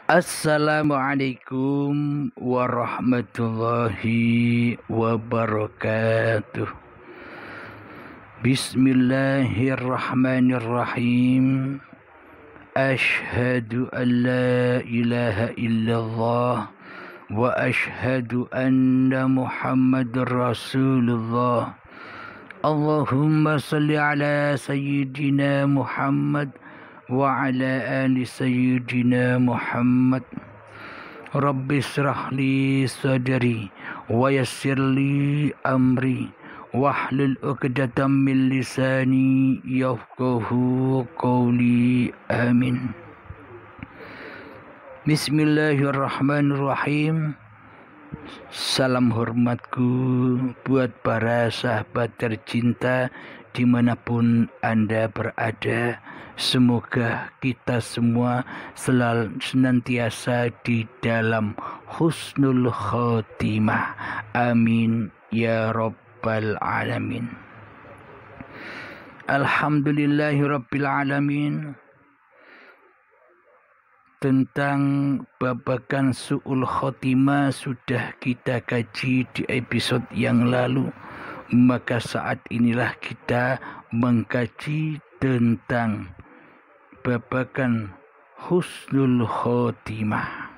Assalamualaikum warahmatullahi wabarakatuh. Bismillahirrahmanirrahim. Ashhadu an la ilaha illallah wa ashhadu anna Muhammadar Rasulullah. Allahumma salli ala sayyidina Muhammad wa ala ali sayyidina Muhammad. Rabbi israh li sadri wa yassir li amri wahlul 'uqdatam min lisani yafqahu qawli. Amin. Bismillahirrahmanirrahim. Salam hormatku buat para sahabat tercinta dimanapun Anda berada. Semoga kita semua selalu senantiasa di dalam husnul khotimah. Amin ya rabbal alamin. Alhamdulillahi rabbil alamin. Tentang babakan su'ul khotimah sudah kita kaji di episode yang lalu. Maka saat inilah kita mengkaji tentang babakan husnul khotimah.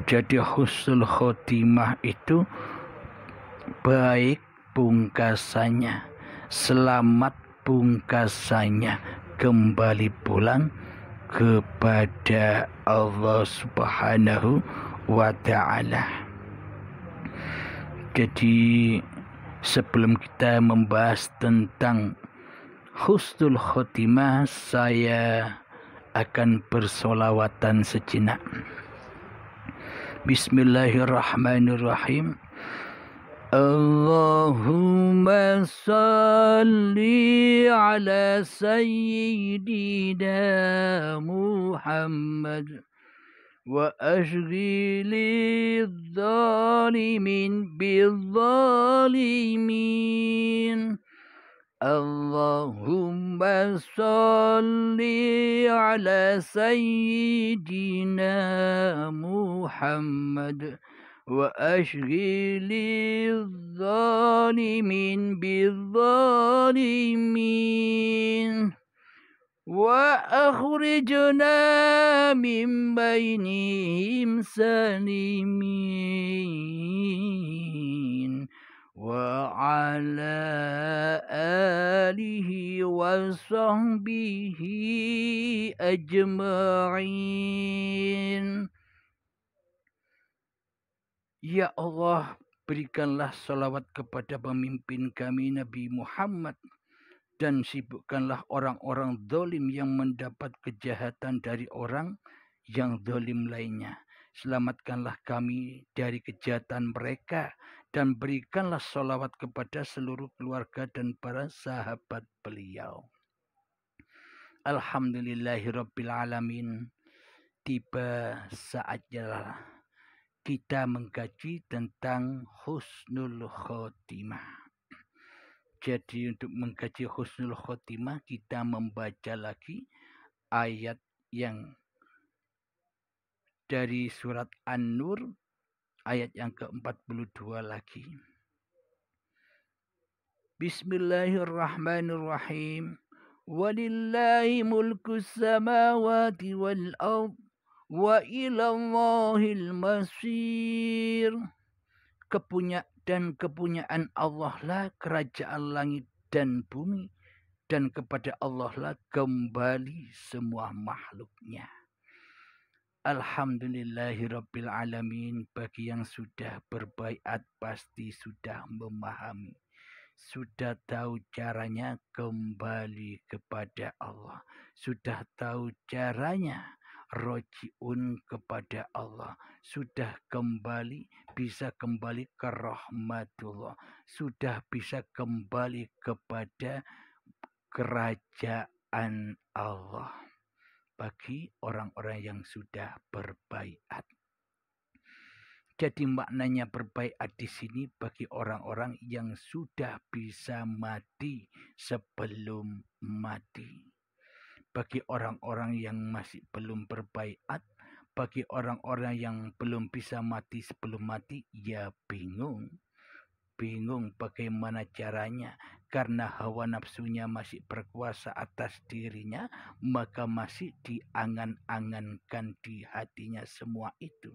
Jadi husnul khotimah itu baik pungkasannya, selamat pungkasannya, kembali pulang kepada Allah Subhanahu wa ta'ala. Jadi sebelum kita membahas tentang husnul khotimah, saya akan bersolawatan sejenak. Bismillahirrahmanirrahim. Allahumma salli ala sayyidina Muhammad wa ashghili dhalimin bizzalimin. Allahumma salli ala sayyidina Muhammad wa ashghili dhalimin bizzalimin wa akhrijna min bainihim salimin wa ala alihi wa sahbihi ajma'in. Ya Allah, berikanlah salawat kepada pemimpin kami Nabi Muhammad, dan sibukkanlah orang-orang zalim yang mendapat kejahatan dari orang yang zalim lainnya. Selamatkanlah kami dari kejahatan mereka, dan berikanlah salawat kepada seluruh keluarga dan para sahabat beliau. Alhamdulillahirabbil alamin. Tiba saatnya kita mengkaji tentang husnul khotimah. Jadi untuk mengkaji husnul khotimah kita membaca lagi ayat yang dari surat An-Nur ayat yang ke-42 lagi. Bismillahirrahmanirrahim. Walillahi mulkus samawati wal ardh wa ilallahil masir. Kepunyaan Allah lah kerajaan langit dan bumi, dan kepada Allah lah kembali semua makhluknya. Alhamdulillahirabbil alamin. Bagi yang sudah berbaiat pasti sudah memahami, sudah tahu caranya kembali kepada Allah, sudah tahu caranya rojiun kepada Allah, sudah bisa kembali ke rahmatullah, sudah bisa kembali kepada kerajaan Allah. Bagi orang-orang yang sudah berbaiat. Jadi maknanya berbaiat di sini bagi orang-orang yang sudah bisa mati sebelum mati. bagi orang-orang yang masih belum berbaiat, bagi orang-orang yang belum bisa mati sebelum mati, ya bingung. Bingung bagaimana caranya, karena hawa nafsunya masih berkuasa atas dirinya, maka masih diangan-angankan di hatinya semua itu.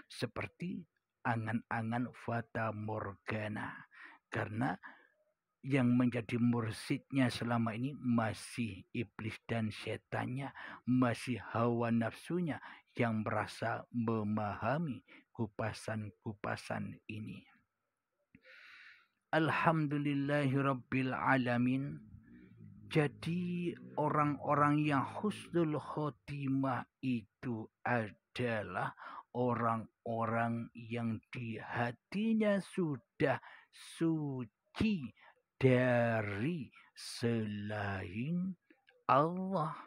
Seperti angan-angan fata morgana. Karena yang menjadi mursidnya selama ini masih iblis dan setannya, masih hawa nafsunya yang merasa memahami kupasan-kupasan ini. Alhamdulillahirabbil alamin. Jadi orang-orang yang husnul khotimah itu adalah orang-orang yang di hatinya sudah suci dari selain Allah.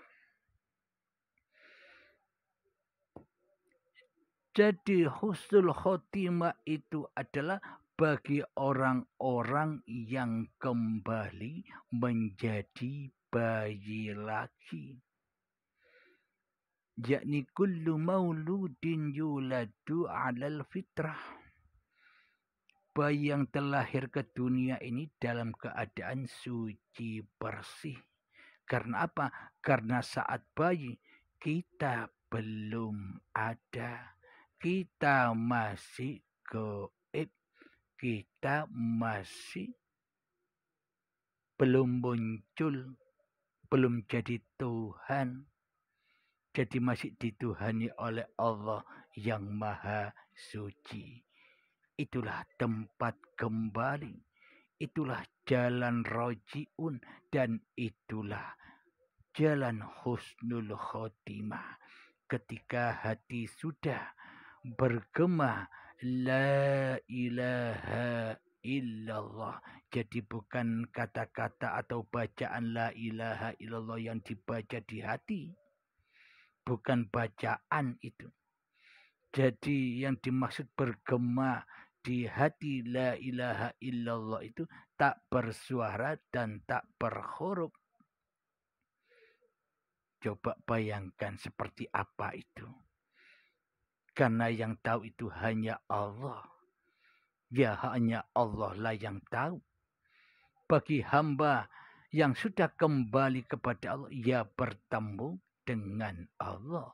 Jadi husnul khotimah itu adalah bagi orang-orang yang kembali menjadi bayi lagi. Yakni kullu mauludin yuladu alal fitrah. Bayi yang terlahir ke dunia ini dalam keadaan suci bersih. Karena apa? Karena saat bayi kita belum ada. Kita masih gaib. Kita masih belum muncul. Belum jadi Tuhan. Jadi masih dituhani oleh Allah yang Maha Suci. Itulah tempat kembali. Itulah jalan roji'un. Dan itulah jalan husnul khotimah. Ketika hati sudah bergema la ilaha illallah. Jadi bukan kata-kata atau bacaan la ilaha illallah yang dibaca di hati. Bukan bacaan itu. Jadi yang dimaksud bergema di hati la ilaha illallah itu tak bersuara dan tak berhuruf. Coba bayangkan seperti apa itu. Karena yang tahu itu hanya Allah. Ya hanya Allah lah yang tahu. Bagi hamba yang sudah kembali kepada Allah, ya bertemu dengan Allah.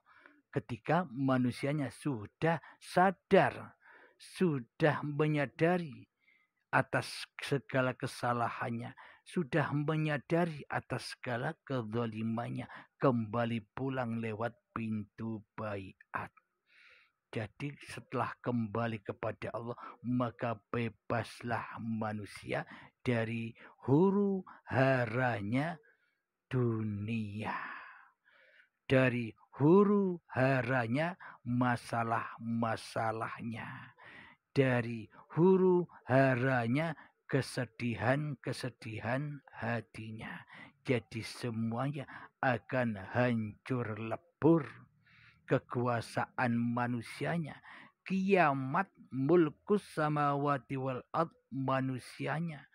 Ketika manusianya sudah sadar, sudah menyadari atas segala kesalahannya, sudah menyadari atas segala kezalimannya, kembali pulang lewat pintu baiat. Jadi setelah kembali kepada Allah, maka bebaslah manusia dari huru haranya dunia. Dari huru haranya masalah-masalahnya. Dari huru haranya kesedihan-kesedihan hatinya. Jadi semuanya akan hancur lebur. Kekuasaan manusianya. Kiamat mulkus samawati wal ard manusianya.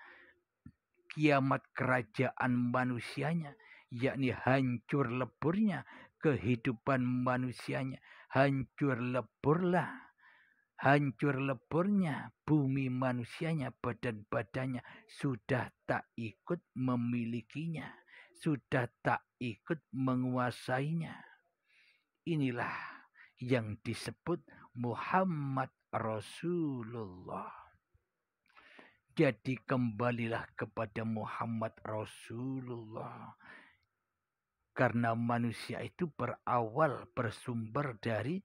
Kiamat kerajaan manusianya. Yakni hancur leburnya kehidupan manusianya. Hancur leburlah. Hancur leburnya bumi manusianya, badan-badannya sudah tak ikut memilikinya, sudah tak ikut menguasainya. Inilah yang disebut Muhammad Rasulullah. Jadi kembalilah kepada Muhammad Rasulullah. Karena manusia itu berawal bersumber dari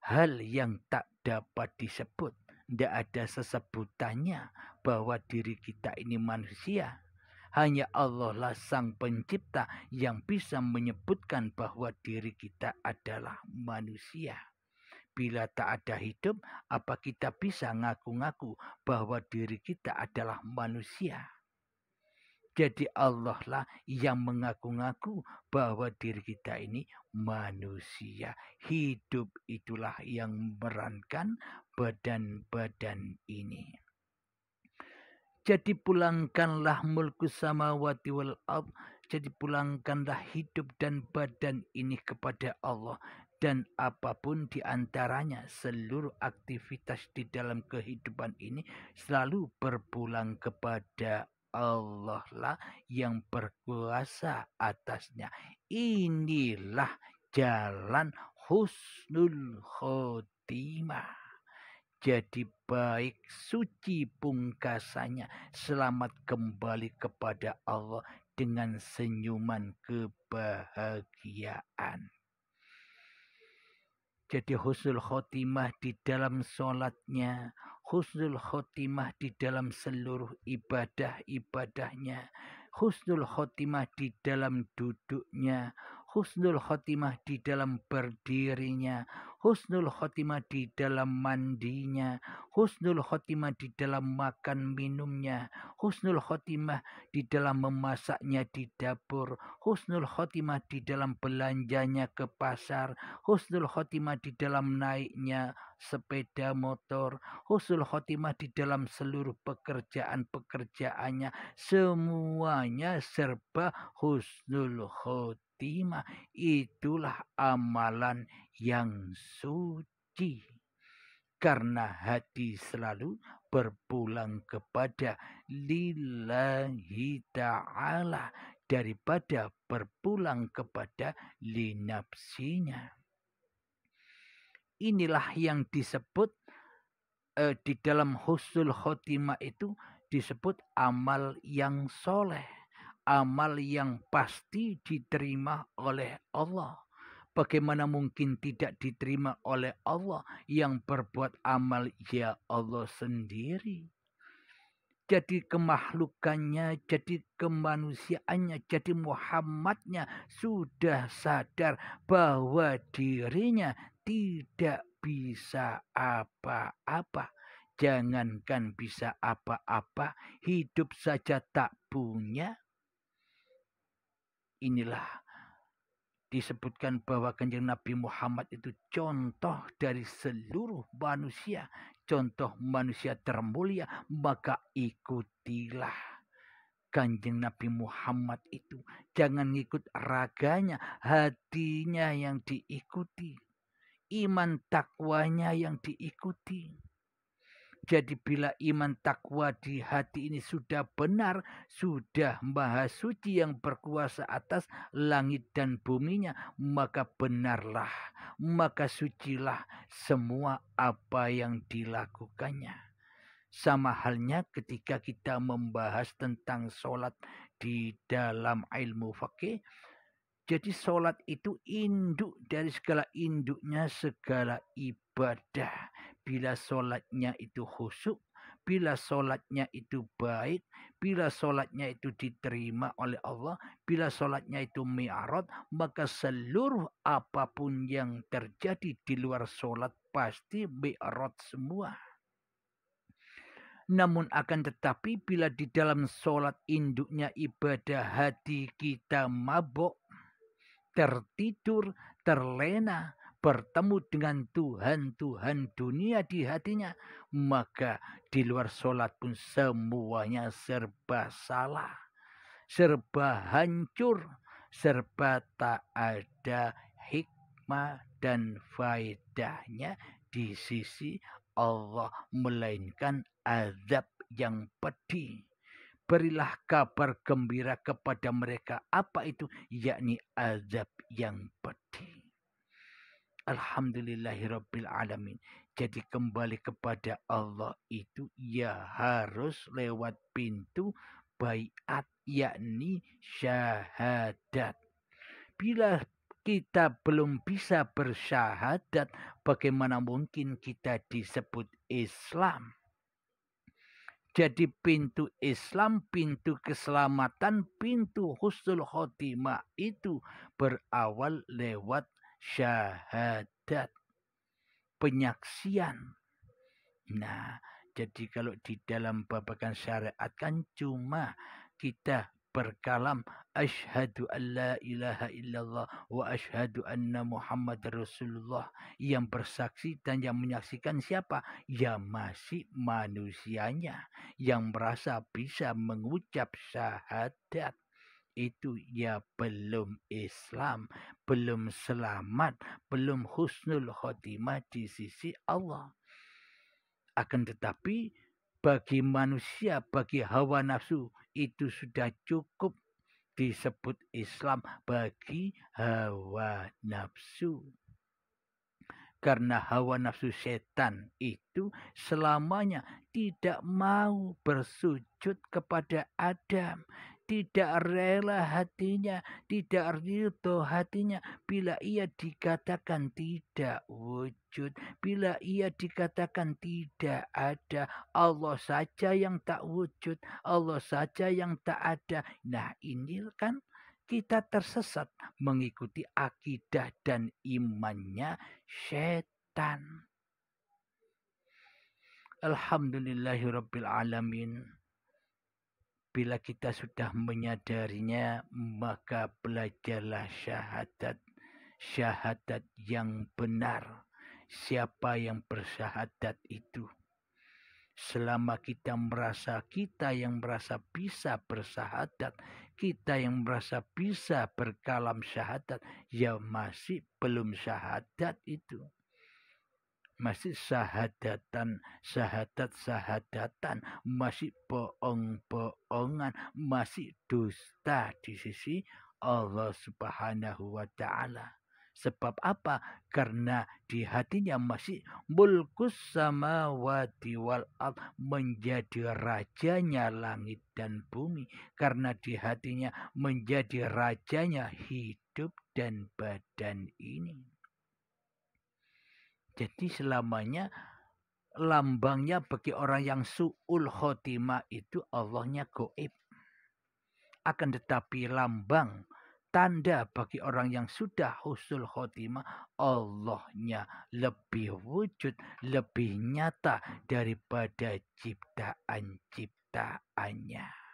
hal yang tak dapat disebut. Tidak ada sesebutannya bahwa diri kita ini manusia. Hanya Allah lah sang pencipta yang bisa menyebutkan bahwa diri kita adalah manusia. Bila tak ada hidup, apa kita bisa ngaku-ngaku bahwa diri kita adalah manusia? Jadi Allah lah yang mengaku-ngaku bahwa diri kita ini manusia. Hidup itulah yang memerankan badan-badan ini. Jadi pulangkanlah mulku samawati wal ard. Jadi pulangkanlah hidup dan badan ini kepada Allah. Dan apapun di antaranya, seluruh aktivitas di dalam kehidupan ini selalu berpulang kepada Allah lah yang berkuasa atasnya. Inilah jalan husnul khotimah. Jadi baik suci pungkasannya, selamat kembali kepada Allah dengan senyuman kebahagiaan. Jadi husnul khotimah di dalam sholatnya, husnul khotimah di dalam seluruh ibadah-ibadahnya, husnul khotimah di dalam duduknya, husnul khotimah di dalam berdirinya, husnul khotimah di dalam mandinya, husnul khotimah di dalam makan minumnya, husnul khotimah di dalam memasaknya di dapur, husnul khotimah di dalam belanjanya ke pasar, husnul khotimah di dalam naiknya sepeda motor, husnul khotimah di dalam seluruh pekerjaan-pekerjaannya, semuanya serba husnul khotimah. Itulah amalan yang suci. Karena hati selalu berpulang kepada lillahi ta'ala daripada berpulang kepada linapsinya. Inilah yang disebut di dalam husnul khotimah itu disebut amal yang soleh. Amal yang pasti diterima oleh Allah. Bagaimana mungkin tidak diterima oleh Allah yang berbuat amal ya Allah sendiri. Jadi kemakhlukannya, jadi kemanusiaannya, jadi Muhammadnya sudah sadar bahwa dirinya tidak bisa apa-apa. Jangankan bisa apa-apa, hidup saja tak punya. Inilah disebutkan bahwa Kanjeng Nabi Muhammad itu contoh dari seluruh manusia. Contoh manusia termulia, maka ikutilah Kanjeng Nabi Muhammad itu. Jangan ikut raganya, hatinya yang diikuti. Iman takwanya yang diikuti. Jadi bila iman takwa di hati ini sudah benar, sudah maha suci yang berkuasa atas langit dan buminya, maka benarlah, maka sucilah semua apa yang dilakukannya. Sama halnya ketika kita membahas tentang sholat di dalam ilmu fikih. Jadi sholat itu induk dari segala induknya segala ibadah. Bila sholatnya itu khusyuk, bila sholatnya itu baik, bila sholatnya itu diterima oleh Allah, bila sholatnya itu mi'rad, maka seluruh apapun yang terjadi di luar sholat pasti mi'rad semua. Namun akan tetapi bila di dalam sholat induknya ibadah hati kita mabuk, tertidur, terlena, bertemu dengan Tuhan dunia di hatinya, maka di luar sholat pun semuanya serba salah, serba hancur, serba tak ada hikmah dan faedahnya di sisi Allah, melainkan azab yang pedih. Berilah kabar gembira kepada mereka. Apa itu? Yakni azab yang pedih. Alhamdulillahirabbil alamin. Jadi kembali kepada Allah itu ya harus lewat pintu baiat, yakni syahadat. Bila kita belum bisa bersyahadat, bagaimana mungkin kita disebut Islam? Jadi pintu Islam, pintu keselamatan, pintu husnul khotimah itu berawal lewat syahadat, penyaksian. Nah, jadi kalau di dalam babakan syariat kan cuma kita berkalam asyhadu an la ilaha illallah wa asyhadu anna Muhammad Rasulullah, yang bersaksi dan yang menyaksikan siapa? Ya masih manusianya yang merasa bisa mengucap syahadat. itu ya belum Islam, belum selamat, belum husnul khotimah di sisi Allah. Akan tetapi bagi manusia, bagi hawa nafsu itu sudah cukup disebut Islam bagi hawa nafsu. Karena hawa nafsu setan itu selamanya tidak mau bersujud kepada Adam. Tidak rela hatinya, tidak ridho hatinya bila ia dikatakan tidak wujud. Bila ia dikatakan tidak ada, Allah saja yang tak wujud, Allah saja yang tak ada. Nah ini kan kita tersesat mengikuti akidah dan imannya setan. Alhamdulillahirabbil alamin. Bila kita sudah menyadarinya, maka belajarlah syahadat. Syahadat yang benar. Siapa yang bersyahadat itu? Selama kita yang merasa bisa bersyahadat, kita yang merasa bisa berkalam syahadat, ya masih belum syahadat itu. Masih sahadatan, sahadatan, masih bohong-bohongan, masih dusta di sisi Allah Subhanahu wa Ta'ala. Sebab apa? Karena di hatinya masih mulkus samawati wal ard, menjadi rajanya langit dan bumi. Karena di hatinya menjadi rajanya hidup dan badan ini. Jadi selamanya lambangnya bagi orang yang su'ul khotimah itu Allahnya goib. Akan tetapi lambang tanda bagi orang yang sudah husnul khotimah, Allahnya lebih wujud, lebih nyata daripada ciptaan-ciptaannya.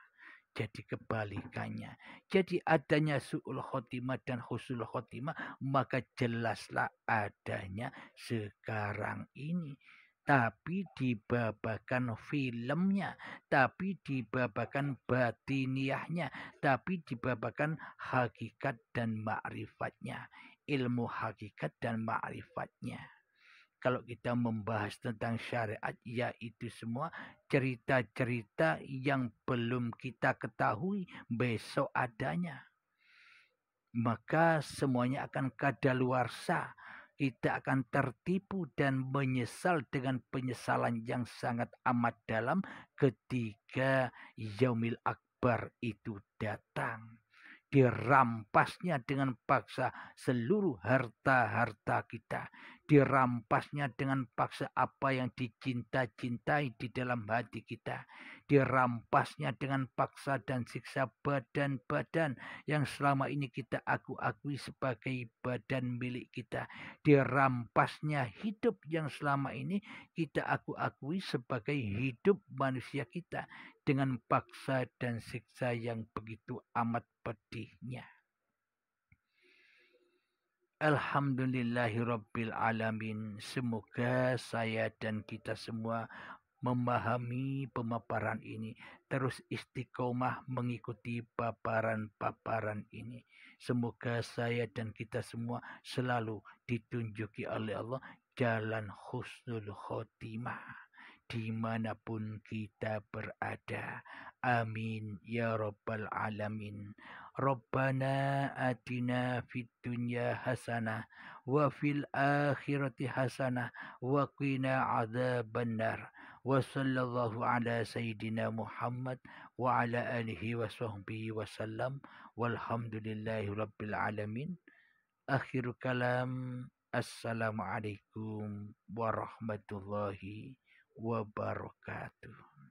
Jadi kebalikannya. Jadi adanya su'ul khotimah dan husnul khotimah, maka jelaslah adanya sekarang ini. Tapi dibabakan filmnya, tapi dibabakan batiniahnya, tapi dibabakan hakikat dan ma'rifatnya. Ilmu hakikat dan ma'rifatnya. Kalau kita membahas tentang syariat, yaitu semua cerita-cerita yang belum kita ketahui besok adanya. Maka semuanya akan kadaluarsa. Kita akan tertipu dan menyesal dengan penyesalan yang sangat amat dalam ketika Yaumil Akbar itu datang. Dirampasnya dengan paksa seluruh harta-harta kita. Dirampasnya dengan paksa apa yang dicinta-cintai di dalam hati kita. Dirampasnya dengan paksa dan siksa badan-badan yang selama ini kita akui sebagai badan milik kita. Dirampasnya hidup yang selama ini kita akui sebagai hidup manusia kita. Dengan paksa dan siksa yang begitu amat pedihnya. Alhamdulillahirabbil alamin. Semoga saya dan kita semua memahami pemaparan ini, terus istiqomah mengikuti paparan-paparan ini. Semoga saya dan kita semua selalu ditunjuki oleh Allah jalan husnul khotimah dimanapun kita berada. Amin ya rabbal alamin. Rabbana atina fid dunya hasanah wa fil akhirati hasanah wa qina adzabannar. Wa sallallahu ala sayyidina Muhammad wa ala alihi wa sahbihi wasallam. Walhamdulillahi rabbil alamin. Akhir kalam. Assalamualaikum warahmatullahi wabarakatuh.